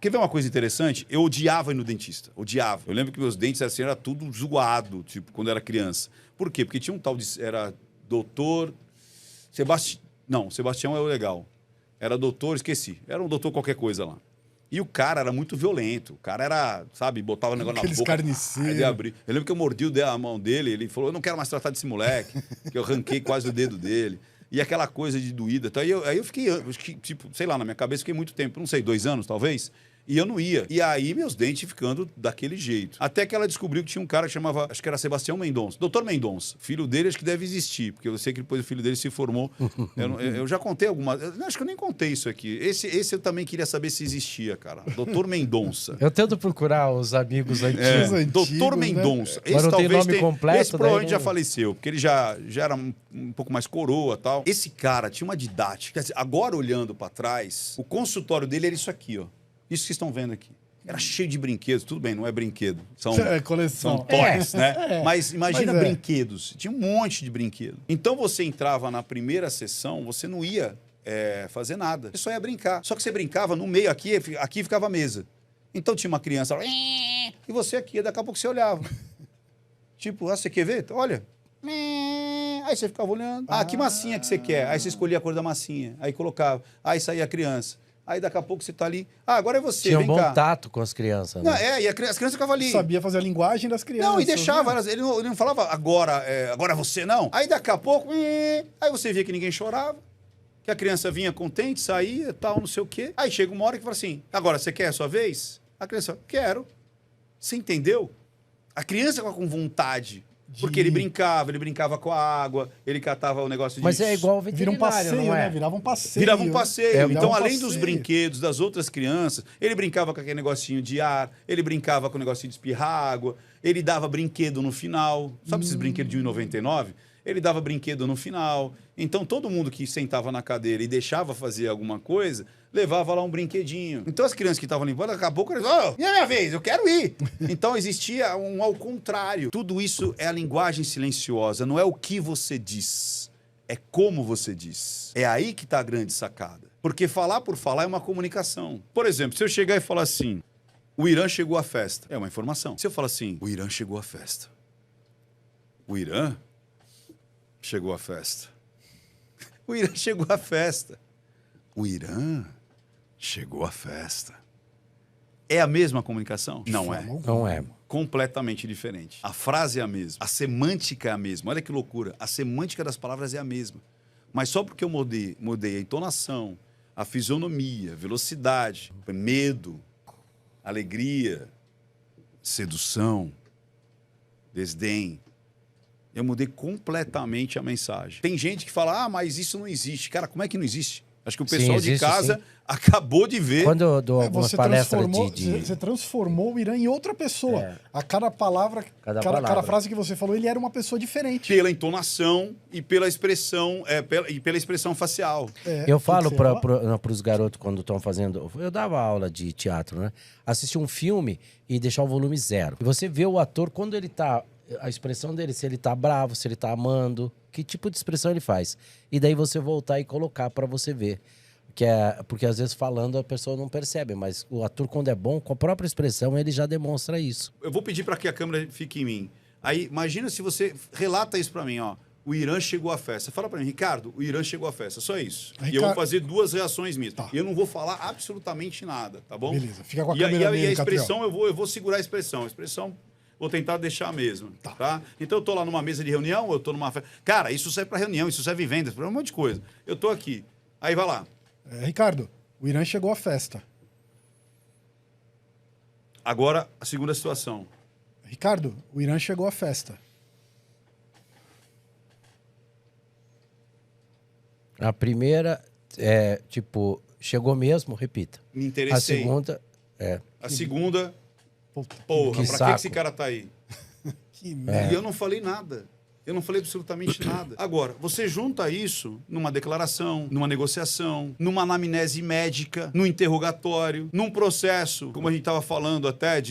Quer ver uma coisa interessante? Eu odiava ir no dentista. Odiava. Eu lembro que meus dentes assim, era tudo zoado, tipo, quando eu era criança. Por quê? Porque tinha um tal de... Era doutor... Sebastião... Não, Sebastião é o legal. Era doutor, esqueci. Era um doutor qualquer coisa lá. E o cara era muito violento. O cara era, sabe, botava o negócio na boca. Carniceiros. Ele abria. Eu lembro que eu mordi a mão dele, ele falou, eu não quero mais tratar desse moleque, que eu arranquei quase o dedo dele. E aquela coisa de doída. Então, aí eu fiquei, tipo, sei lá, na minha cabeça, fiquei muito tempo, não sei, 2 anos talvez. E eu não ia. E aí meus dentes ficando daquele jeito. Até que ela descobriu que tinha um cara que chamava, acho que era Sebastião Mendonça. Doutor Mendonça. Filho dele acho que deve existir, porque eu sei que depois o filho dele se formou. Eu já contei algumas... Acho que eu nem contei isso aqui. Esse eu também queria saber se existia, cara. Doutor Mendonça. Eu tento procurar os amigos antigos. Doutor Mendonça. Mas não tem nome completo. Esse provavelmente já faleceu, porque ele já era um pouco mais coroa e tal. Esse cara tinha uma didática. Quer dizer, agora olhando pra trás, o consultório dele era isso aqui, ó. Isso que vocês estão vendo aqui. Era cheio de brinquedos. Tudo bem, não é brinquedo. São coleção. São toys, né? Mas imagina brinquedos. Tinha um monte de brinquedo. Então você entrava na primeira sessão, você não ia fazer nada. Você só ia brincar. Só que você brincava no meio, aqui ficava a mesa. Então tinha uma criança lá, e você aqui, daqui a pouco você olhava. Tipo, você quer ver? Olha. Aí você ficava olhando. Que massinha que você quer? Aí você escolhia a cor da massinha. Aí colocava. Aí saía a criança. Aí daqui a pouco você tá ali. Agora é você, Tinha vem um bom cá. tato com as crianças, né? Não, e as crianças ficavam ali. Sabia fazer a linguagem das crianças. Não, e deixava. Né? Ele não falava agora você não. Aí daqui a pouco, aí você via que ninguém chorava, que a criança vinha contente, saía, tal, não sei o quê. Aí chega uma hora que fala assim, agora você quer a sua vez? A criança, quero. Você entendeu? A criança com vontade. Porque ele brincava com a água, ele catava o negócio de... Mas é igual o Vira um veterinário, passeio, não é? né? Virava um passeio. Virava um passeio. Então, além passeio. dos brinquedos das outras crianças, ele brincava com aquele negocinho de ar, ele brincava com o negocinho de espirrar água, ele dava brinquedo no final. Sabe esses brinquedos de R$1,99? Ele dava brinquedo no final. Então, todo mundo que sentava na cadeira e deixava fazer alguma coisa, levava lá um brinquedinho. Então, as crianças que estavam ali embora, daqui a pouco eles... e a minha vez? Eu quero ir! Então, existia um ao contrário. Tudo isso é a linguagem silenciosa. Não é o que você diz. É como você diz. É aí que está a grande sacada. Porque falar por falar é uma comunicação. Por exemplo, se eu chegar e falar assim, o Irã chegou à festa. É uma informação. Se eu falar assim, o Irã chegou à festa. O Irã chegou à festa. O Irã chegou à festa. O Irã chegou à festa. É a mesma comunicação? Não é. Não é. Completamente diferente. A frase é a mesma. A semântica é a mesma. Olha que loucura. A semântica das palavras é a mesma. Mas só porque eu mudei a entonação, a fisionomia, velocidade, medo, alegria, sedução, desdém, eu mudei completamente a mensagem. Tem gente que fala, mas isso não existe. Cara, como é que não existe? Acho que o pessoal existe, de casa acabou de ver. Quando eu dou algumas palestras Você transformou o Irã em outra pessoa. A cada palavra, cada frase que você falou, ele era uma pessoa diferente. Pela entonação e pela expressão, pela expressão facial. Eu falo para os garotos quando estão fazendo... Eu dava aula de teatro, né? Assistir um filme e deixar o volume 0. E você vê o ator, quando ele tá... A expressão dele, se ele tá bravo, se ele tá amando, que tipo de expressão ele faz. E daí você voltar e colocar para você ver. Porque às vezes falando a pessoa não percebe, mas o ator, quando é bom, com a própria expressão, ele já demonstra isso. Eu vou pedir para que a câmera fique em mim. Aí, imagina se você relata isso para mim, ó. O Irã chegou à festa. Fala para mim, Ricardo, o Irã chegou à festa. Só isso. E eu vou fazer 2 reações minhas. Tá. E eu não vou falar absolutamente nada, tá bom? Beleza, fica com a câmera E a expressão, eu vou segurar a expressão. A expressão... Vou tentar deixar mesmo, tá? Então eu tô lá numa mesa de reunião, eu tô numa festa. Cara, isso serve para reunião, isso serve vendas, para um monte de coisa. Eu tô aqui. Aí vai lá. Ricardo, o Irã chegou à festa. Agora, a segunda situação. Ricardo, o Irã chegou à festa. A primeira chegou mesmo, repita. Me interessei. A segunda, A segunda... Puta, Porra, pra saco. que esse cara tá aí? que merda. E eu não falei nada. Eu não falei absolutamente nada. Agora, você junta isso numa declaração, numa negociação, numa anamnese médica, num interrogatório, num processo, como a gente estava falando até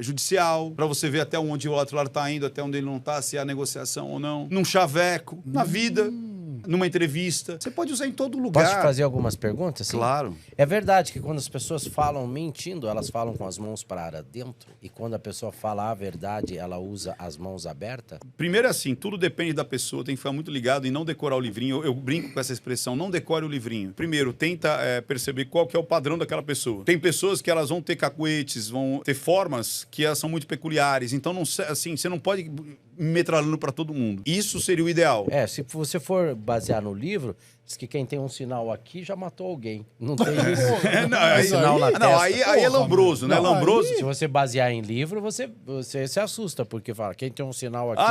judicial, para você ver até onde o outro lado está indo, até onde ele não está, se há negociação ou não, num chaveco, na vida. numa entrevista. Você pode usar em todo lugar. Posso te fazer algumas perguntas? Sim? Claro. É verdade que quando as pessoas falam mentindo, elas falam com as mãos para dentro? E quando a pessoa fala a verdade, ela usa as mãos abertas? Primeiro é assim, tudo depende da pessoa, tem que ficar muito ligado em não decorar o livrinho. Eu brinco com essa expressão, não decore o livrinho. Primeiro, tenta perceber qual que é o padrão daquela pessoa. Tem pessoas que elas vão ter cacuetes, vão ter formas que elas são muito peculiares. Então, não, assim, você não pode metralhando para todo mundo. Isso seria o ideal. Se você for basear no livro, diz que quem tem um sinal aqui já matou alguém. Não tem isso. Não, sinal na testa. aí é Lambroso, né? Lambroso. Se você basear em livro, você se assusta, porque fala, quem tem um sinal aqui...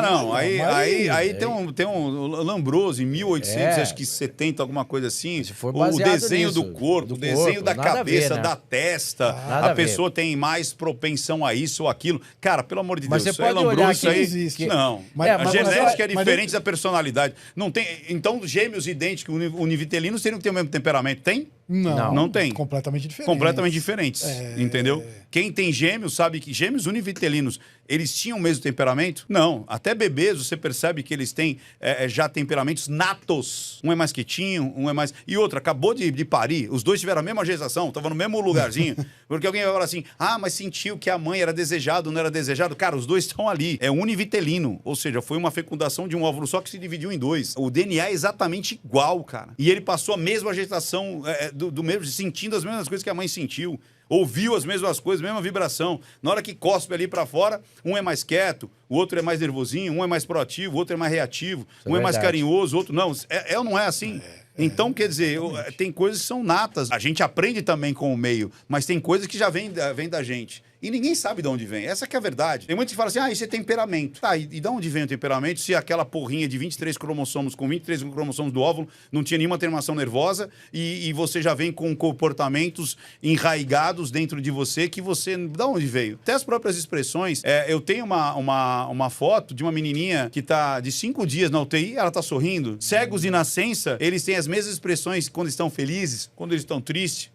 Aí tem um Lambroso, em 1800, acho que 70, alguma coisa assim. Se for o baseado desenho nisso, do corpo, o desenho da cabeça, da testa. A pessoa tem mais propensão a isso ou aquilo. Cara, pelo amor de Deus, você isso é pode olhar Lambroso, isso aí... existe. Não, a genética é diferente da personalidade. Não tem... Então, gêmeos idênticos, univitelinos, teriam que ter o mesmo temperamento. Tem? Não tem. Completamente diferente. Completamente diferentes, entendeu? Quem tem gêmeos sabe que gêmeos univitelinos, eles tinham o mesmo temperamento? Não. Até bebês, você percebe que eles têm já temperamentos natos. Um é mais quietinho, um é mais... E outro, acabou de parir, os dois tiveram a mesma gestação, estavam no mesmo lugarzinho. Porque alguém vai falar assim, mas sentiu que a mãe era desejado, não era desejado. Cara, os dois estão ali. É univitelino, ou seja, foi uma fecundação de um óvulo só que se dividiu em dois. O DNA é exatamente igual, cara. E ele passou a mesma gestação, do mesmo, sentindo as mesmas coisas que a mãe sentiu. Ouviu as mesmas coisas, mesma vibração. Na hora que cospe ali pra fora, um é mais quieto, o outro é mais nervosinho, um é mais proativo, o outro é mais reativo, um é mais carinhoso, o outro não. Ou não é assim? Então, quer dizer, tem coisas que são natas. A gente aprende também com o meio, mas tem coisas que já vêm da gente. E ninguém sabe de onde vem. Essa que é a verdade. Tem muitos que falam assim, isso é temperamento. Tá, e de onde vem o temperamento se aquela porrinha de 23 cromossomos, com 23 cromossomos do óvulo, não tinha nenhuma terminação nervosa e você já vem com comportamentos enraigados dentro de você que você... De onde veio? Até as próprias expressões. Eu tenho uma foto de uma menininha que tá de 5 dias na UTI, ela tá sorrindo. Cegos de nascença, eles têm as mesmas expressões quando estão felizes, quando eles estão tristes.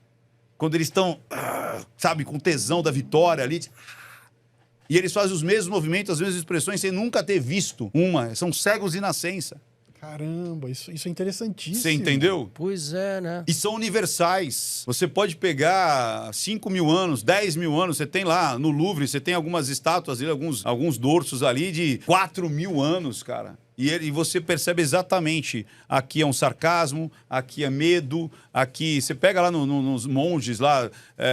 Quando eles estão, sabe, com tesão da vitória ali. E eles fazem os mesmos movimentos, as mesmas expressões, sem nunca ter visto uma. São cegos de nascença. Caramba, isso é interessantíssimo. Você entendeu? Pois é, né? E são universais. Você pode pegar 5 mil anos, 10 mil anos. Você tem lá no Louvre, você tem algumas estátuas, alguns dorsos ali de 4 mil anos, cara. E você percebe exatamente, aqui é um sarcasmo, aqui é medo, aqui... Você pega lá nos monges lá,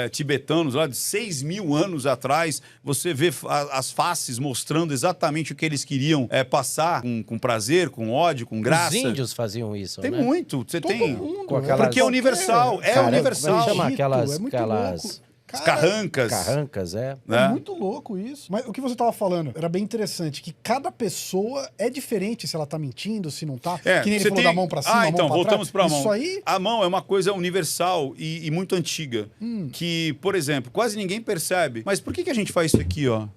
tibetanos, lá de 6 mil anos atrás, você vê as faces mostrando exatamente o que eles queriam passar, com prazer, com ódio, com graça. Os índios faziam isso, Tem né? muito, você Todo tem... mundo, Porque é universal, universal. Como chama É muito aquelas louco. Carrancas. carrancas, É né? muito louco isso. Mas o que você estava falando era bem interessante, que cada pessoa é diferente se ela tá mentindo, se não tá. Que nem ele falou da mão pra cima, então, mão pra voltamos trás. pra mão. Isso aí... A mão é uma coisa universal e muito antiga. Que, por exemplo, quase ninguém percebe. Mas por que a gente faz isso aqui, ó?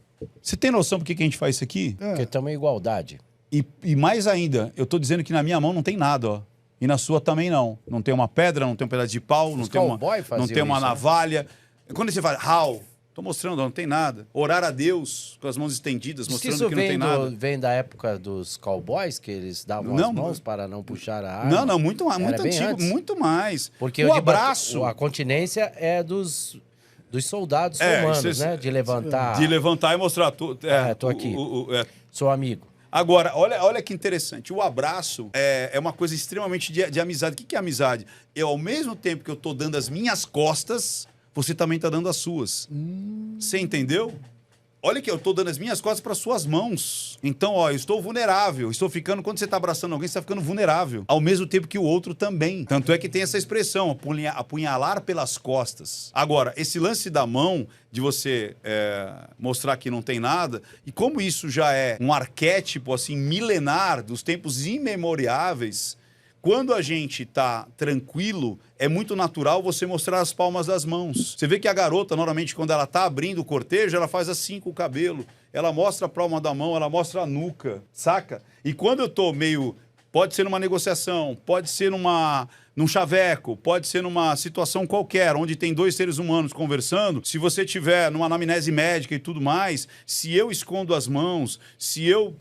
Você tem noção por que a gente faz isso aqui? Porque tem uma igualdade. E mais ainda, eu tô dizendo que na minha mão não tem nada, ó. E na sua também não. Não tem uma pedra, não tem um pedaço de pau, não tem uma navalha. Quando você fala, tô mostrando, não tem nada. Orar a Deus com as mãos estendidas, mostrando que não tem nada. Isso vem da época dos cowboys, que eles davam as mãos para não puxar a arma? Não, muito antigo, antes. muito mais. Porque o abraço... A continência é dos soldados romanos, né? De levantar... De levantar e mostrar... tô aqui. Sou amigo. Agora, olha que interessante. O abraço é uma coisa extremamente de amizade. O que é amizade? Ao mesmo tempo que eu tô dando as minhas costas... Você também está dando as suas. Você entendeu? Olha que eu estou dando as minhas costas para suas mãos. Então, eu estou vulnerável. Estou ficando... Quando você está abraçando alguém, você está ficando vulnerável. Ao mesmo tempo que o outro também. Tanto é que tem essa expressão, apunhalar pelas costas. Agora, esse lance da mão, de você mostrar que não tem nada, e como isso já é um arquétipo, assim, milenar, dos tempos imemoriáveis... Quando a gente está tranquilo, é muito natural você mostrar as palmas das mãos. Você vê que a garota, normalmente, quando ela está abrindo o cortejo, ela faz assim com o cabelo. Ela mostra a palma da mão, ela mostra a nuca, saca? E quando eu tô meio... Pode ser numa negociação, pode ser num chaveco, pode ser numa situação qualquer, onde tem 2 seres humanos conversando. Se você tiver numa anamnese médica e tudo mais, se eu escondo as mãos, se eu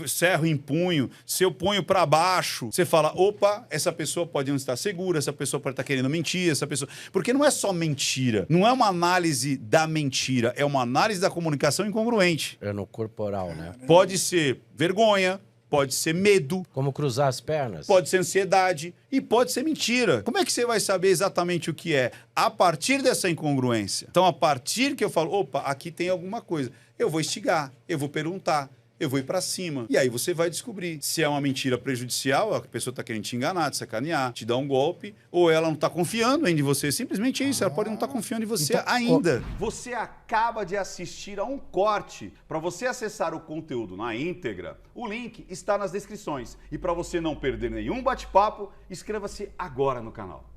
cerro em punho, se eu ponho para baixo, você fala, opa, essa pessoa pode não estar segura, essa pessoa pode estar querendo mentir, essa pessoa... Porque não é só mentira, não é uma análise da mentira, é uma análise da comunicação incongruente. É no corporal, né? Pode ser vergonha, pode ser medo. Como cruzar as pernas. Pode ser ansiedade e pode ser mentira. Como é que você vai saber exatamente o que é? A partir dessa incongruência. Então, a partir que eu falo, opa, aqui tem alguma coisa, eu vou instigar, eu vou perguntar, eu vou ir pra cima. E aí você vai descobrir se é uma mentira prejudicial, a pessoa tá querendo te enganar, te sacanear, te dar um golpe, ou ela não tá confiando ainda em você. Simplesmente é isso, ela pode não estar confiando em você ainda. Você acaba de assistir a um corte. Para você acessar o conteúdo na íntegra, o link está nas descrições. E para você não perder nenhum bate-papo, inscreva-se agora no canal.